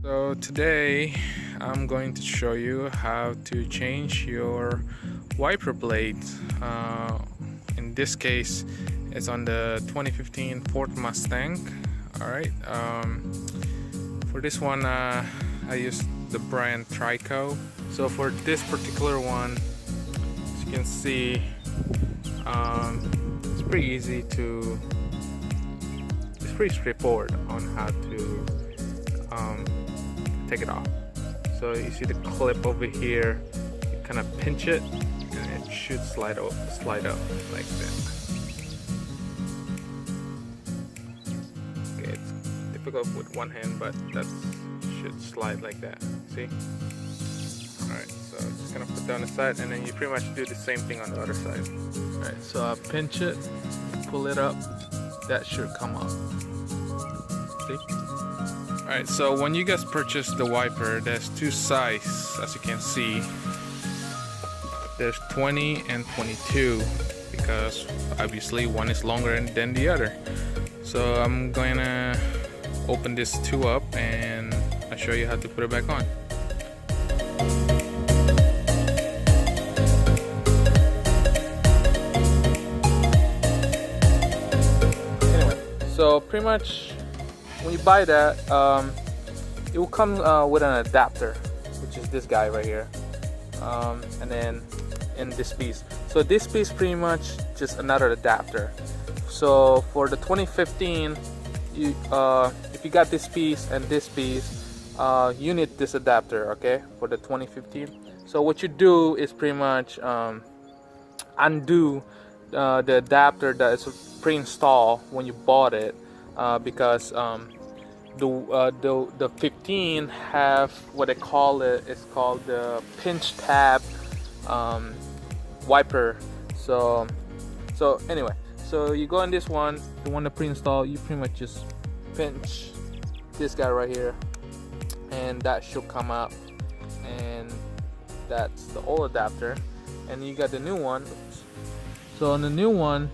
So today I'm going to show you how to change your wiper blade. In this case it's on the 2015 Ford Mustang. Alright, for this one I used the brand Trico. So for this particular one, as you can see, it's pretty easy to, it's pretty straightforward on how to take it off. So you see the clip over here, you kind of pinch it and it should slide up like that. Okay, it's difficult with one hand, but that should slide like that. See? Alright, so just gonna put down the side and then you pretty much do the same thing on the other side. Alright, so I pinch it, pull it up, that should come up. See? Alright, so when you guys purchase the wiper, there's two sizes, as you can see. There's 20 and 22, because obviously one is longer than the other. So I'm gonna open this two up and I'll show you how to put it back on. Anyway, so pretty much when you buy that, it will come with an adapter, which is this guy right here, and then in this piece. So this piece pretty much just another adapter. So for the 2015, you if you got this piece and this piece, you need this adapter, okay, for the 2015. So what you do is pretty much undo the adapter that is pre-installed when you bought it. Because the 15 have what they call it. It's called the pinch tab wiper. So anyway, so you go on this one, the one that pre-installed. You pretty much just pinch this guy right here, and that should come up. And that's the old adapter. And you got the new one. So on the new one,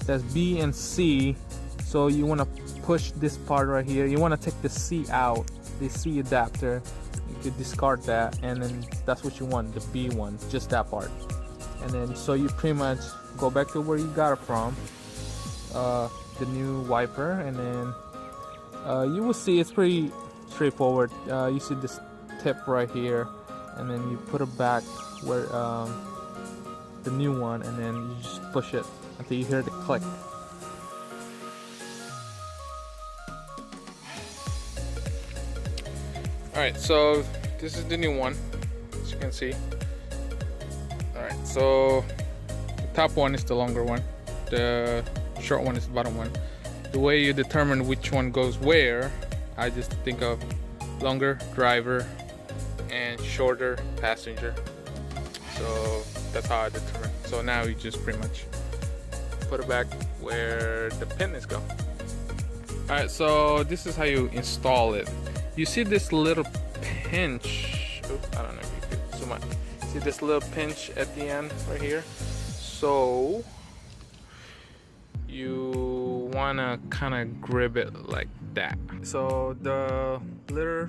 says B and C, so you want to push this part right here. You want to take the C out, the C adapter. You could discard that, and then that's what you want, the B one, just that part. And then so you pretty much go back to where you got it from, the new wiper, and then you will see it's pretty straightforward. You see this tip right here, and then you put it back where the new one, and then you just push it until you hear the click. Alright, so this is the new one, as you can see. Alright, so the top one is the longer one, the short one is the bottom one. The way you determine which one goes where, I just think of longer driver and shorter passenger. So that's how I determine. So now you just pretty much put it back where the pin is going. Alright, so this is how you install it. You see this little pinch. Oops, I don't know if you could zoom out. See this little pinch at the end right here? So you wanna kinda grip it like that. So the little,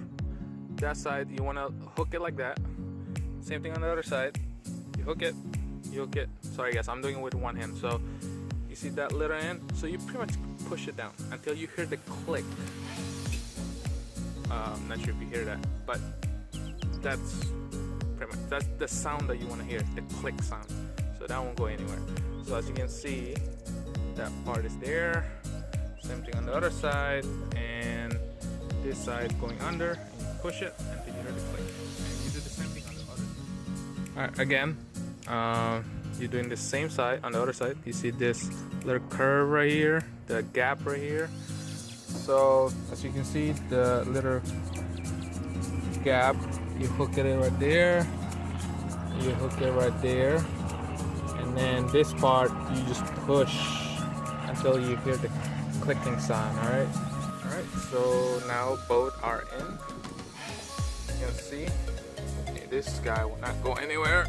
that side, you wanna hook it like that. Same thing on the other side. You hook it, you hook it. Sorry guys, I'm doing it with one hand. So you see that little end? So you pretty much push it down until you hear the click. I'm not sure if you hear that, but that's pretty much, that's the sound that you want to hear, the click sound. So that won't go anywhere. So as you can see, that part is there. Same thing on the other side, and this side going under, and you push it until you hear the click. And you do the same thing on the other. Alright, again, you're doing the same side on the other side. You see this little curve right here, the gap right here. So as you can see, the little gap, you hook it right there, you hook it right there, and then this part you just push until you hear the clicking sound. Alright, so now both are in. You can see, okay, this guy will not go anywhere.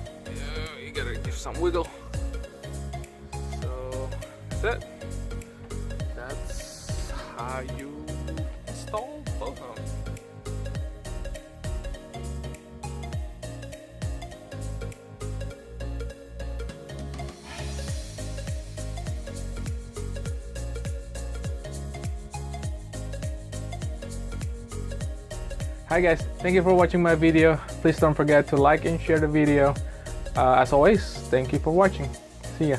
You gotta give some wiggle. So that's it. That's how you both of them. Hi guys, thank you for watching my video. Please don't forget to like and share the video. As always, thank you for watching. See ya.